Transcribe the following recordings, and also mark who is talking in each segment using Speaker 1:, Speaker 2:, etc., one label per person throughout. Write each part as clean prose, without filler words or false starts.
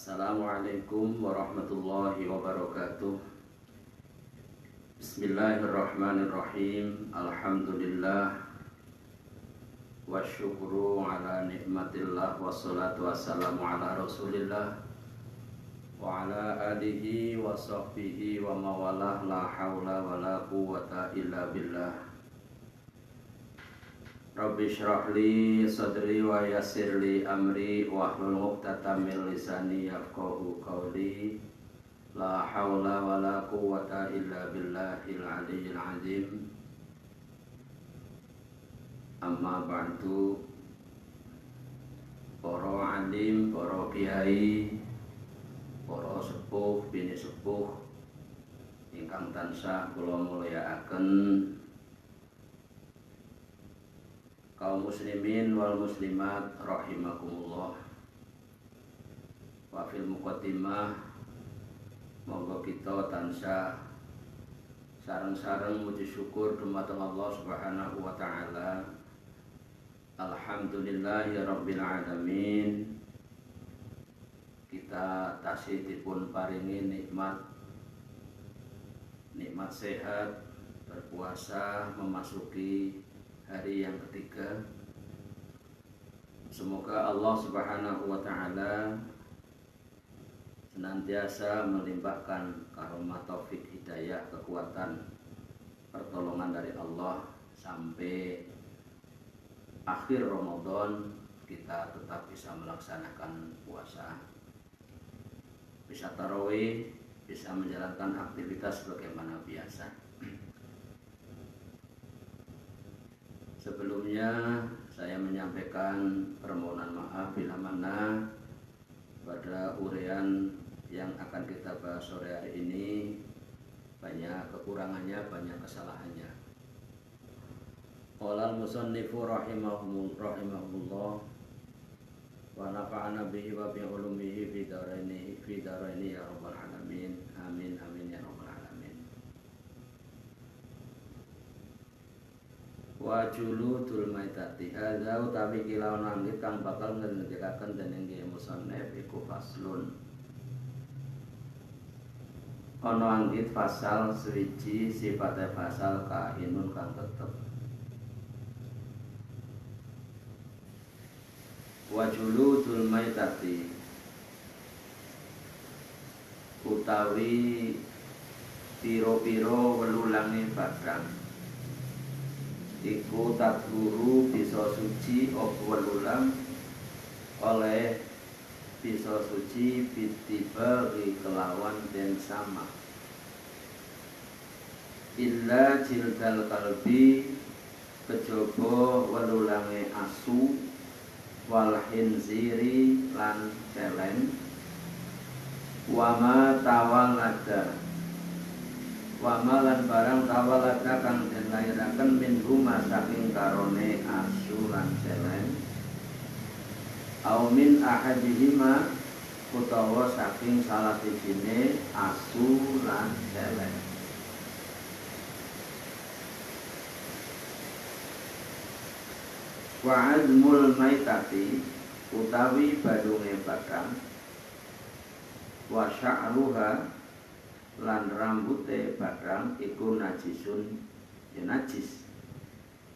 Speaker 1: Assalamualaikum warahmatullahi wabarakatuh. Bismillahirrahmanirrahim. Alhamdulillah wa syukru ala nikmatillah. Wassalatu wassalamu ala rasulillah wa ala alihi wa sahbihi wa mawalah. La hawla wa la quwwata illa billah. Rabbi shrah li sadri wa yassir li amri wahlul 'uqdatam min lisani yafqahu qawli. La haula wa la quwwata illa billahil aliyyil azim. Amma ba'du. Para alim, para kiai, para sepuh, bini sepuh ingkang tansah kula mulyakaken, kaum muslimin wal muslimat rahimakumullah. Wa fil muqaddimah, monggo kita tansah sareng-sareng muji syukur dumateng Allah Subhanahu wa taala. Alhamdulillahi rabbil alamin. Kita tasih dipun paringi nikmat sehat, berpuasa memasuki hari yang ketiga. Semoga Allah Subhanahu wa taala senantiasa melimpahkan karomah taufik hidayah, kekuatan, pertolongan dari Allah sampai akhir Ramadan kita tetap bisa melaksanakan puasa, bisa tarawih, bisa menjalankan aktivitas sebagaimana biasa. Sebelumnya saya menyampaikan permohonan maaf bila mana pada uraian yang akan kita bahas sore hari ini banyak kekurangannya, banyak kesalahannya. Qala al-musannifu rahimahullah wa nafa'ana bihi wa bi ulumihi fi daraini ya rabbal alamin. Amin amin ya rabbal alamin. Wa juludul maitati hadza utawi kilawan langit kang bakal ngendikaken dening nggih musannif iku faslun. Ana anggit fasal suwiji sifate fasal kainun kang tetep. Wa juludul maitati utawi piro-piro welulange badan iku tadhuru bisa suci apa welulang oleh bisa suci bitibari kelawan den sama illa jildal kalbi kejaba welulange asu wal khinziri lan celeng wama tawalada wama lan barang tawalada kang den lairaken min huma saking karone asu lan celeng au min ahadihima utawa saking salah sijine asu lan celeng. Wa azmul maitati utawi badunge badan wa sya'ruha lan rambute badan iku najisun ya najis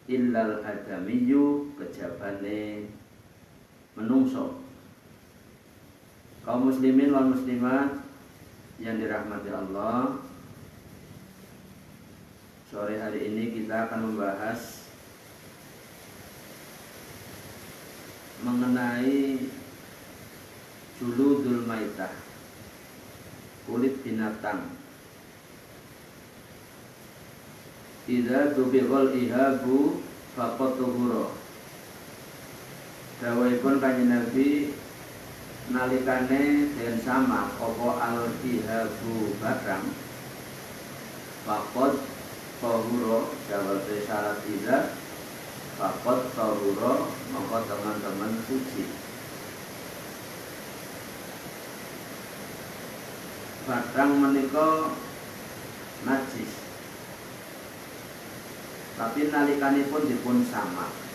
Speaker 1: illal adamiyyu kejabane menungso. Kaum muslimin wal muslimat yang dirahmati Allah, sore hari ini kita akan membahas mengenai juludul maitah, kulit binatang. Idza tubiqal ihabu faqad tuhura. Dawuhipun Kanjeng Nabi nalikane den sama apa al ihabu barang faqad tuhura jawab syarat idza faqad tuhura maka teman-teman suci. Barang menika najis, tapi nalikanipun dipun sama.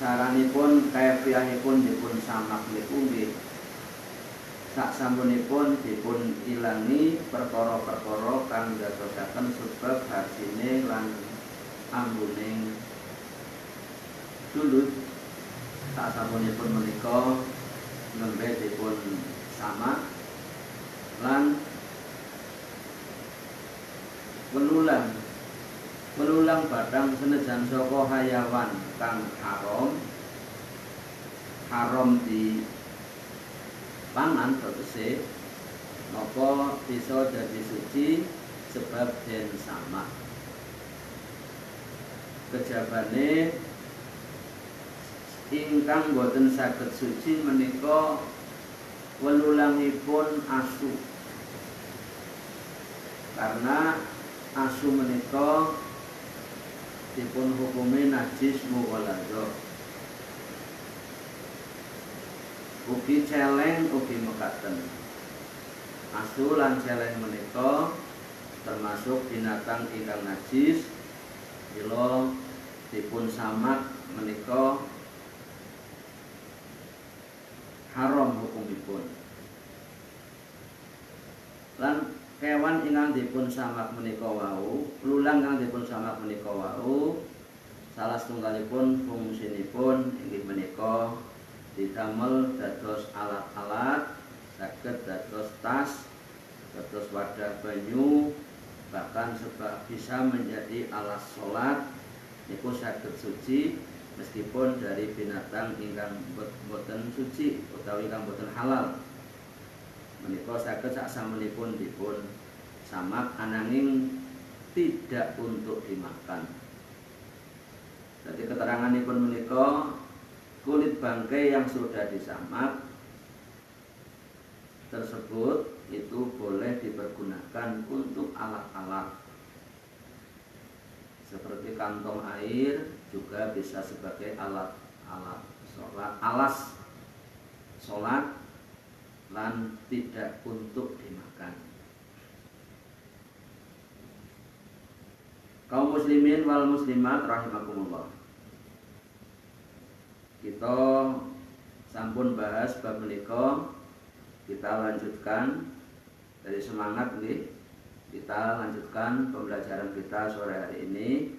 Speaker 1: Caranipun kaifiahipun dipun samak niku nggih Saksampunipun dipun ilangi perkara-perkara kang dadosaken sebab harsine lan ambuning dulut. Saksampunipun menika nembe dipun samak lan welulang badang senajan saka hayawan kang haram di pangan tegese napa bisa dadi suci sebab den samak. Kejabane ingkang boten saged suci menika welulangipun asu. Karena asu menika dipun hukumi najis mughaladhah. Ugi celeng ugi mekaten. Asu lan celeng menika termasuk binatang ingkang najis bila dipun samak menika haram hukumipun. Lan kewan ingkang dipun samak menika wau, lulang ingkang dipun samak menika wau, salah setunggalipun fungsinipun inggih menika didamel dados alat-alat, saged dados tas, dados wadah banyu, bahkan sebab bisa menjadi alas sholat niku saged suci meskipun dari binatang ingkang boten suci utawi ingkang boten halal. Menika saged saksampunipun dipun samak ananging tidak untuk dimakan. Jadi keteranganipun menika kulit bangkai yang sudah disamak tersebut itu boleh dipergunakan untuk alat-alat seperti kantong air, juga bisa sebagai alat-alat sholat, alas sholat, dan tidak untuk dimakan. Kaum muslimin wal muslimat rahimakumullah, kita sampun bahas bab menika, kita lanjutkan dari semangat nih. Kita lanjutkan pembelajaran kita sore hari ini.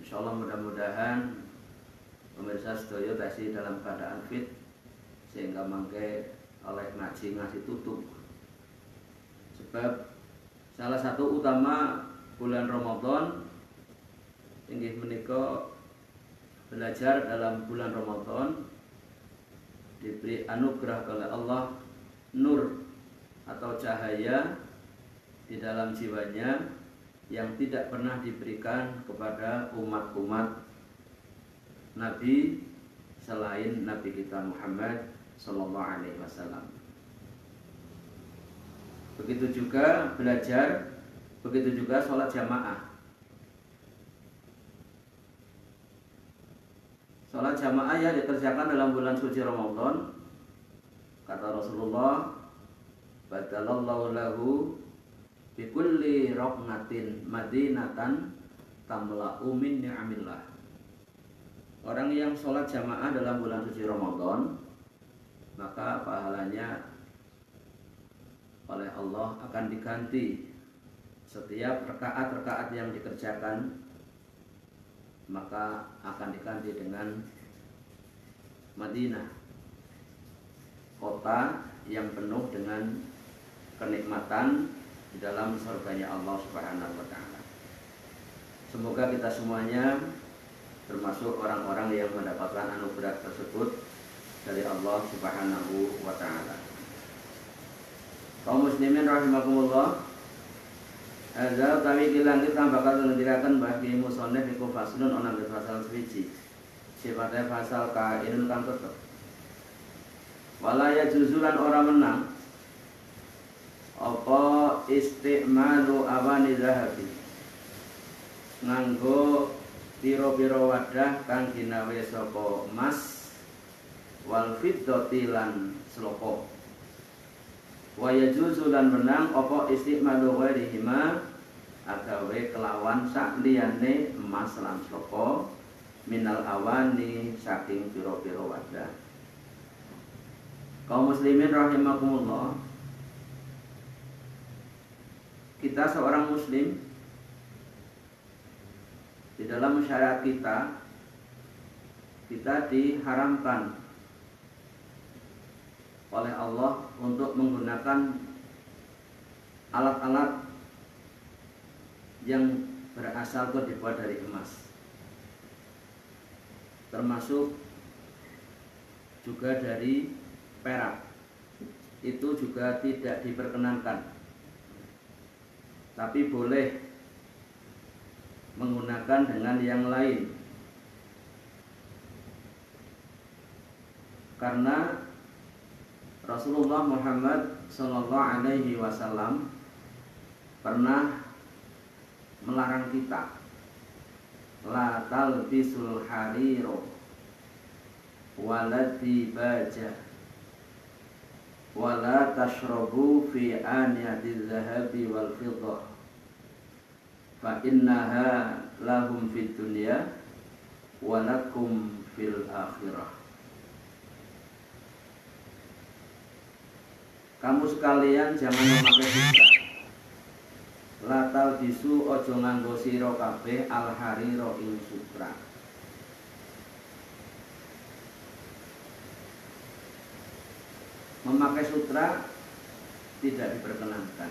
Speaker 1: Insyaallah mudah-mudahan pemirsa sedaya tasih dalam keadaan fit sehingga mangke oleh ngaji tutup. Sebab salah satu utama bulan Ramadan inggih menika belajar dalam bulan Ramadan diberi anugerah oleh Allah nur atau cahaya di dalam jiwanya yang tidak pernah diberikan kepada umat-umat Nabi selain Nabi kita Muhammad sallallahu alaihi wasallam. Begitu juga belajar, begitu juga sholat jamaah. Sholat jamaah yang dikerjakan dalam bulan suci Ramadan, kata Rasulullah, badalallahu lahu bikulli raqnatin madinatan tamla'u min ni'amillah. Orang yang sholat jamaah dalam bulan suci Ramadan, maka pahalanya oleh Allah akan diganti setiap rakaat-rakaat yang dikerjakan, maka akan diganti dengan Madinah, kota yang penuh dengan kenikmatan di dalam surganya Allah Subhanahu wa taala. Semoga kita semuanya termasuk orang-orang yang mendapatkan anugerah tersebut dari Allah Subhanahu wa taala. Kaum muslimin rahimakumullah, ada kami kilang kita bakal mengendirakan bagi musonef iku faslun onang di pasal swiji. Sifatnya pasal kainun kang tetep. Walaya juzulan orang menang apa istimalu awani zahabi nganggo piro-piro wadah kang ginawe saka emas wal fiddati lan sloka. Wa yajuzu lan menang apa istimalu ghairihima agawe kelawan sak liyane emas lan sloka minal awani saking piro-piro wadah. Kaum muslimin rahimakumullah, kita seorang muslim, di dalam syariat kita diharamkan oleh Allah untuk menggunakan alat-alat yang berasal atau dibuat dari emas, termasuk juga dari perak. Itu juga tidak diperkenankan, tapi boleh menggunakan dengan yang lain, karena Rasulullah Muhammad SAW pernah melarang kita, la talbisul hariro walati baja wala tashrabu fi aniyatiz zahabi wal fiddah fa innaha lahum fid dunya wa lakum fil akhirah. Kamu sekalian jangan memakai sutra. Latal bisu ojo nganggo sira kabeh al hariro ing sutra. Memakai sutra tidak diperkenankan.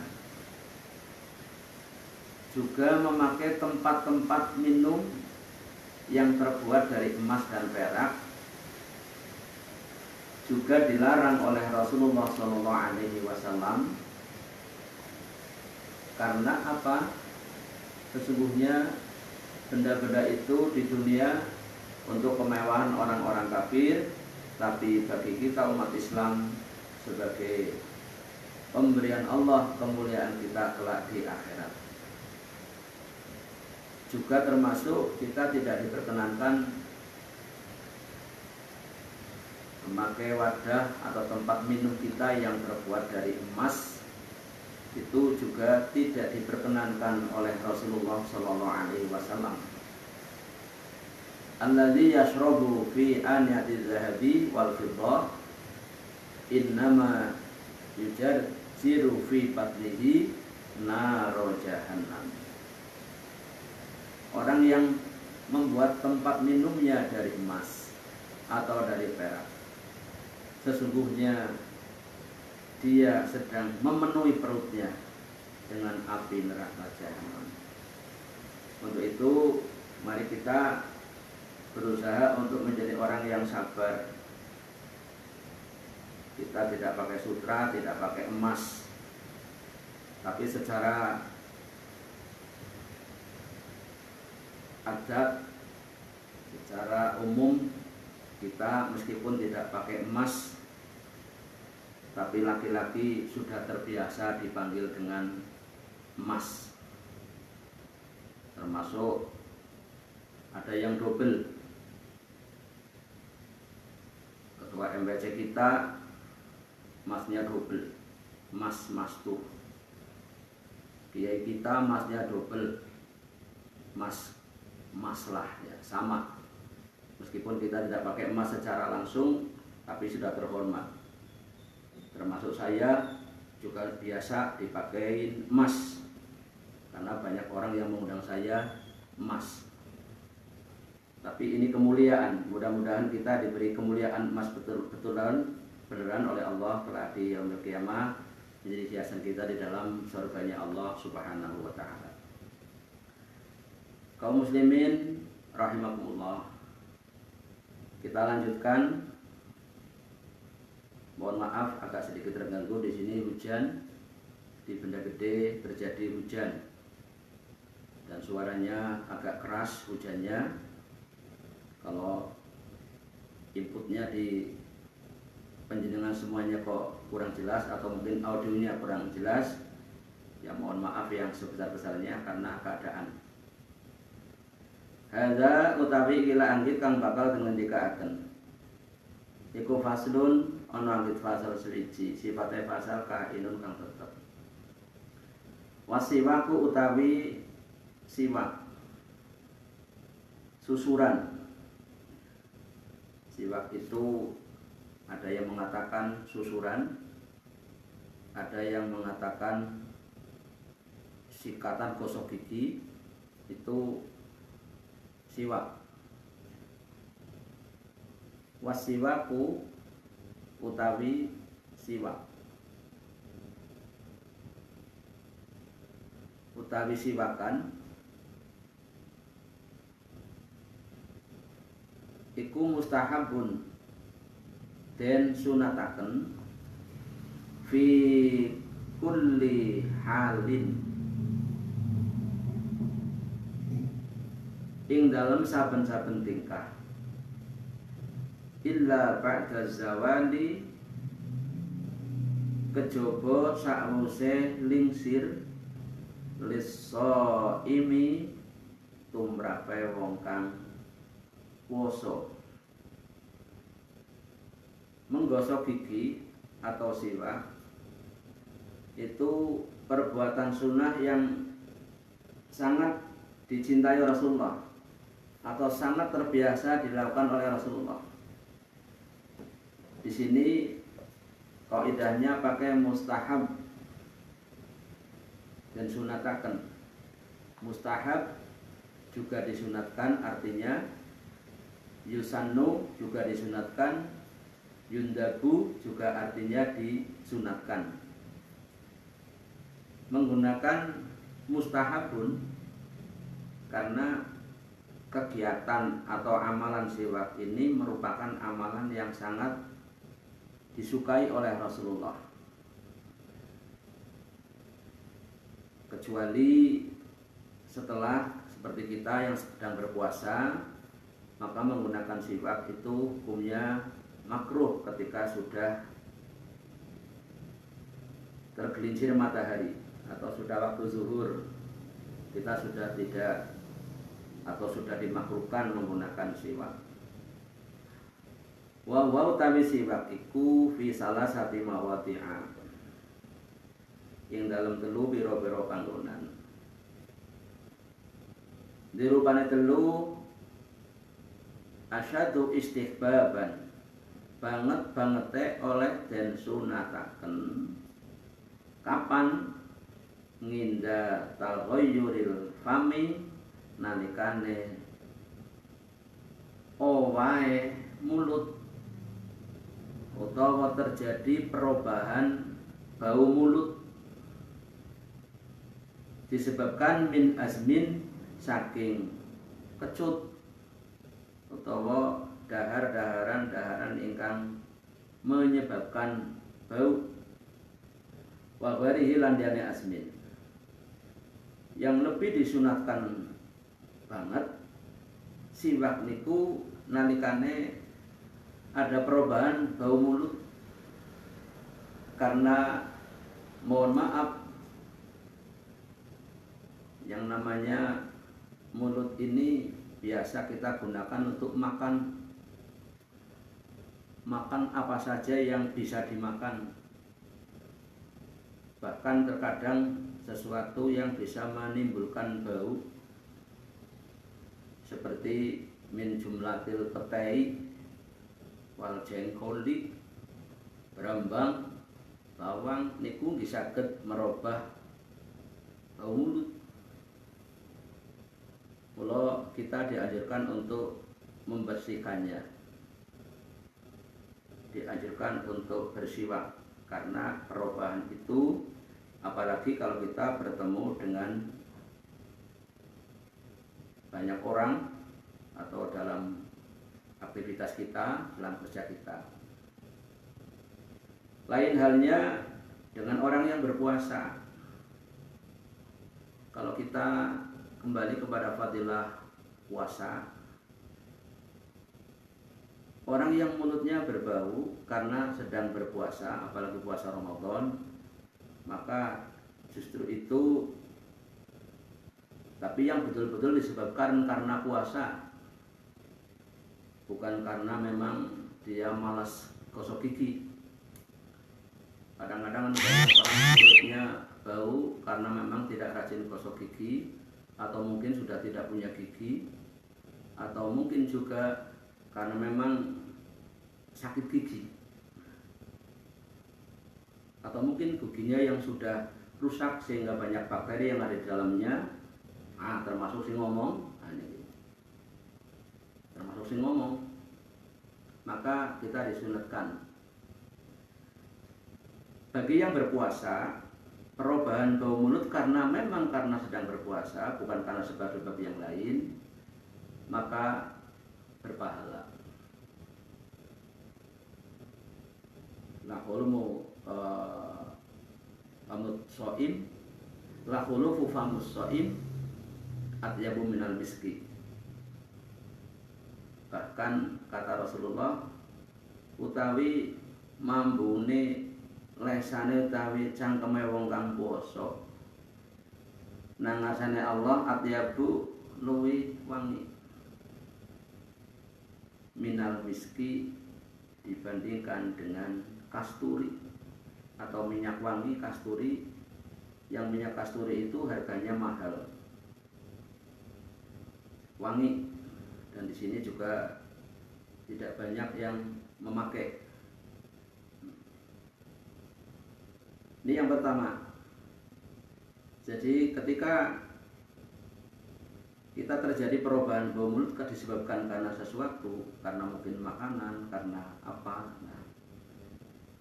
Speaker 1: Juga memakai tempat-tempat minum yang terbuat dari emas dan perak juga dilarang oleh Rasulullah SAW. Karena apa? Sesungguhnya benda-benda itu di dunia untuk kemewahan orang-orang kafir, tapi bagi kita umat Islam sebagai pemberian Allah, kemuliaan kita kelak di akhirat. Juga termasuk kita tidak diperkenankan memakai wadah atau tempat minum kita yang terbuat dari emas. Itu juga tidak diperkenankan oleh Rasulullah SAW. Alladzi yashrabu fi aniyatiz zahabi wal fiddah innama yujarjiru fi batnihi naro jahannam. Orang yang membuat tempat minumnya dari emas atau dari perak, sesungguhnya dia sedang memenuhi perutnya dengan api neraka jahanam. Untuk itu, mari kita berusaha untuk menjadi orang yang sabar. Kita tidak pakai sutra, tidak pakai emas, tapi secara adat, secara umum kita meskipun tidak pakai emas, tapi laki-laki sudah terbiasa dipanggil dengan emas. Termasuk ada yang double. Ketua MBC kita emasnya double, emas tuh. Kiai kita emasnya double, emas lah ya, sama. Meskipun kita tidak pakai emas secara langsung, tapi sudah terhormat. Termasuk saya juga biasa dipakai emas, karena banyak orang yang mengundang saya emas. Tapi ini kemuliaan, mudah-mudahan kita diberi kemuliaan emas beneran oleh Allah kelak di yaumil qiyamah, menjadi hiasan kita di dalam surganya Allah Subhanahu wa taala. Kaum muslimin rahimakumullah, kita lanjutkan. Mohon maaf agak sedikit terganggu, di sini hujan, di Benda Gede terjadi hujan dan suaranya agak keras hujannya. Kalau inputnya di penjenengan semuanya kok kurang jelas atau mungkin audionya kurang jelas, ya mohon maaf yang sebesar-besarnya karena keadaan. Hadza utawi kila anggit kang bakal ngendikaaken iku faslun ana anggit fasal seliji, sifate fasal kainun kang tetep. Wasiwaku utawi siwak, siwak itu Ada yang mengatakan susuran, ada yang mengatakan sikatan gosok gigi, itu siwak. Wasiwaku utawi siwak, utawi siwakan iku mustahabun den sunataken fi kulli halin ing dalem saben-saben tingkah, illa ba'da zawali kejaba sakwuse lingsir lis-shaimi tumrape wong kang puasa. Menggosok gigi atau siwak itu perbuatan sunnah yang sangat dicintai Rasulullah atau sangat terbiasa dilakukan oleh Rasulullah. Di sini kaidahnya pakai mustahab dan sunatakan. Mustahab juga disunatkan, artinya yusannu juga disunatkan, yundabu juga artinya disunatkan. Menggunakan mustahabun karena kegiatan atau amalan siwak ini merupakan amalan yang sangat disukai oleh Rasulullah. Kecuali setelah seperti kita yang sedang berpuasa, maka menggunakan siwak itu hukumnya makruh ketika sudah tergelincir matahari atau sudah waktu zuhur. Kita sudah tidak atau sudah dimakruhkan menggunakan siwak. Wa utawi siwak iku fi salasati mawadi'a, ing dalam telu biro-biro panggonan. Dirupane telu asyadu istihbaban, banget-bangete oleh den sunataken kapan nginda taghayyuril fami, nalikane owae mulut utawa terjadi perubahan bau mulut disebabkan min azmin saking kecut utawa daharan ingkang menyebabkan bau, wa gharihi lan liyane azmin. Yang lebih disunatkan banget siwak niku nalikane ada perubahan bau mulut, karena mohon maaf yang namanya mulut ini biasa kita gunakan untuk makan apa saja yang bisa dimakan, bahkan terkadang sesuatu yang bisa menimbulkan bau seperti min jumlatil petai wal jengkoli, berambang, bawang niku saged merubah bau mulut. Mula kita dianjurkan untuk membersihkannya, dianjurkan untuk bersiwak, karena perubahan itu apalagi kalau kita bertemu dengan banyak orang atau dalam aktivitas kita, dalam kerja kita. Lain halnya dengan orang yang berpuasa. Kalau kita kembali kepada fadilah puasa, orang yang mulutnya berbau karena sedang berpuasa, apalagi puasa Ramadan, maka justru itu, tapi yang betul-betul disebabkan karena puasa, bukan karena memang dia malas gosok gigi. Kadang-kadang orang mulutnya bau karena memang tidak rajin gosok gigi, atau mungkin sudah tidak punya gigi, atau mungkin juga karena memang sakit gigi. atau mungkin giginya yang sudah rusak sehingga banyak bakteri yang ada di dalamnya, termasuk si ngomong, ini termasuk si ngomong, maka kita disunatkan. Bagi yang berpuasa, perubahan bau mulut karena sedang berpuasa, bukan karena sebab-sebab yang lain, maka berpahala. Lahulmu famut soim, lahulufu famus soim atyabu minal miski. Bahkan kata Rasulullah, utawi mambune lesane utawi cangkeme wong kang puasa nang ngasane Allah atyabu luwi wangi minal miski dibandingkan dengan kasturi atau minyak wangi kasturi, yang minyak kasturi itu harganya mahal, wangi, dan di sini juga tidak banyak yang memakai. Ini yang pertama. Jadi ketika kita terjadi perubahan bau mulut disebabkan karena sesuatu, karena mungkin makanan, karena apa,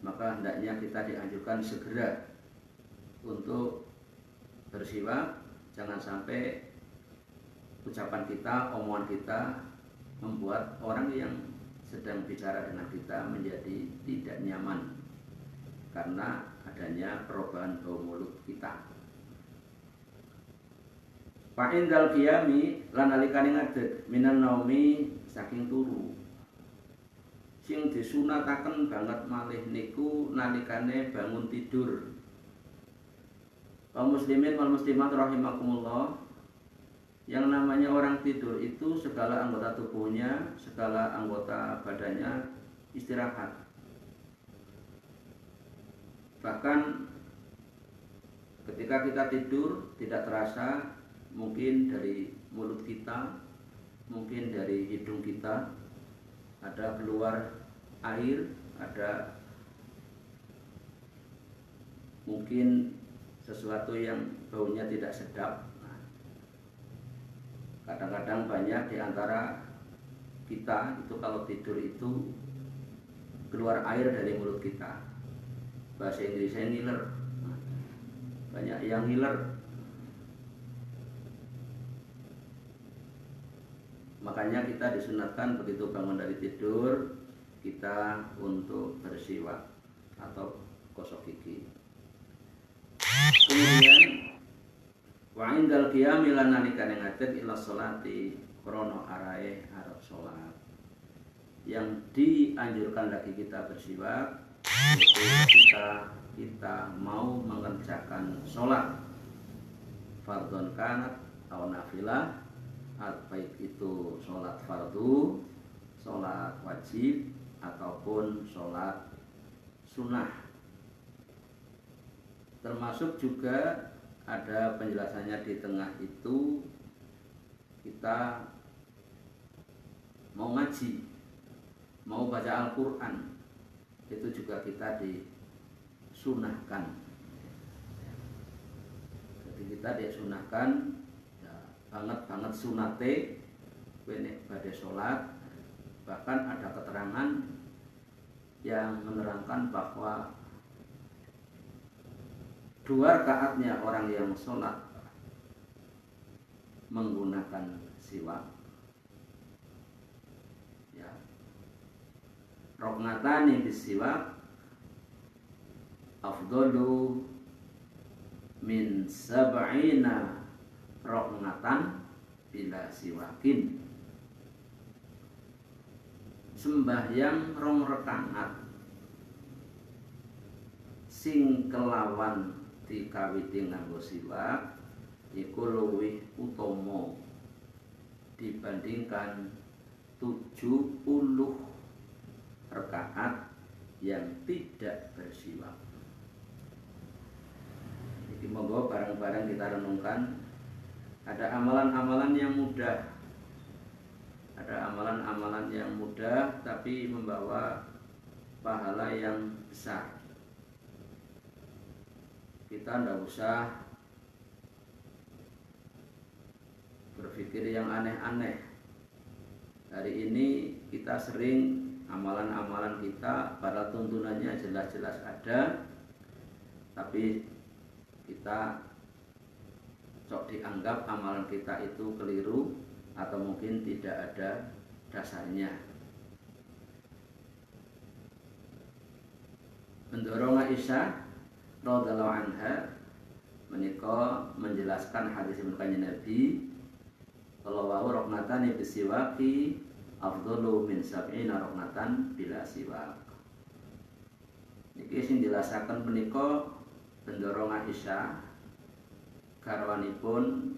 Speaker 1: maka hendaknya kita dianjurkan segera untuk bersiwak. Jangan sampai ucapan kita, omongan kita membuat orang yang sedang bicara dengan kita menjadi tidak nyaman karena adanya perubahan bau mulut kita. Fa'indal qiyami lan nalikane ngadeg minan naumi saking turu. Sing disunataken banget malih niku nalikane bangun tidur. Kaum muslimin wal muslimat rahimakumullah, yang namanya orang tidur itu segala anggota tubuhnya, segala anggota badannya istirahat. Bahkan ketika kita tidur tidak terasa, mungkin dari mulut kita, mungkin dari hidung kita ada keluar air, ada mungkin sesuatu yang baunya tidak sedap. Kadang-kadang banyak di antara kita itu kalau tidur itu keluar air dari mulut kita. Bahasa Inggrisnya ngiler. Banyak yang ngiler. Makanya kita disunatkan begitu bangun dari tidur, kita untuk bersiwak atau gosok gigi. Kemudian wa indal qiyami lan nalikane ngadeg ila sholati krono arae arep salat. Yang dianjurkan lagi kita bersiwak yaitu ketika kita mau mengerjakan sholat fardhon kanat atau nafilah, baik itu sholat fardu, sholat wajib, ataupun sholat sunnah. Termasuk juga ada penjelasannya di tengah itu, kita mau ngaji, mau baca Al-Quran, itu juga kita disunahkan. Jadi kita disunahkan ya, banget sunate benek badhe sholat. Bahkan ada keterangan yang menerangkan bahwa 2 rakaatnya orang yang sholat menggunakan siwak, ya, roknatani bisiwak afdalu min sab'ina roknatan bila siwakin. Sembahyang 2 rakaat sing kelawan dikawiti nganggo siwak iku luwih utama dibandingkan 70 rakaat yang tidak bersiwak. Jadi monggo bareng-bareng kita renungkan. Ada amalan-amalan yang mudah, ada amalan-amalan yang mudah tapi membawa pahala yang besar. kita tidak usah berpikir yang aneh-aneh. Hari ini kita sering amalan-amalan kita para tuntunannya jelas-jelas ada, tapi kita sok dianggap amalan kita itu keliru atau mungkin tidak ada dasarnya. Mendorong Aisyah radhiyallahu anha menika menjelaskan hadis kanjeng Nabi kalau wau roknatan bisiwaki afdalu min sab'ina roknatan bila siwak. Niki sing jelasaken menika pendorong Aisyah garwanipun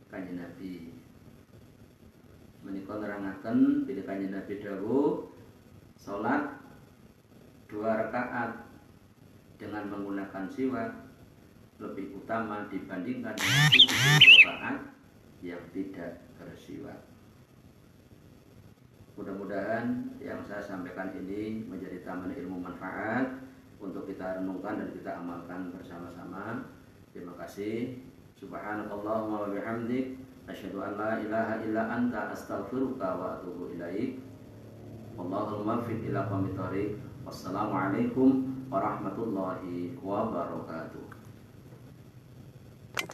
Speaker 1: kanjeng Nabi. Menika nerangaken bilih kanjeng Nabi dawuh salat 2 rakaat dengan menggunakan siwak lebih utama dibandingkan dengan 7 rakaat yang tidak bersiwak. Mudah-mudahan yang saya sampaikan ini menjadi tambahan ilmu manfaat untuk kita renungkan dan kita amalkan bersama-sama. Terima kasih. Subhanakallahumma wa bihamdik asyhadu an la ilaha illa anta astaghfiruka wa atubu ilaik. Wallahul muwaffiq ila aqwamit thoriq. Wassalamualaikum warahmatullahi wabarakatuh.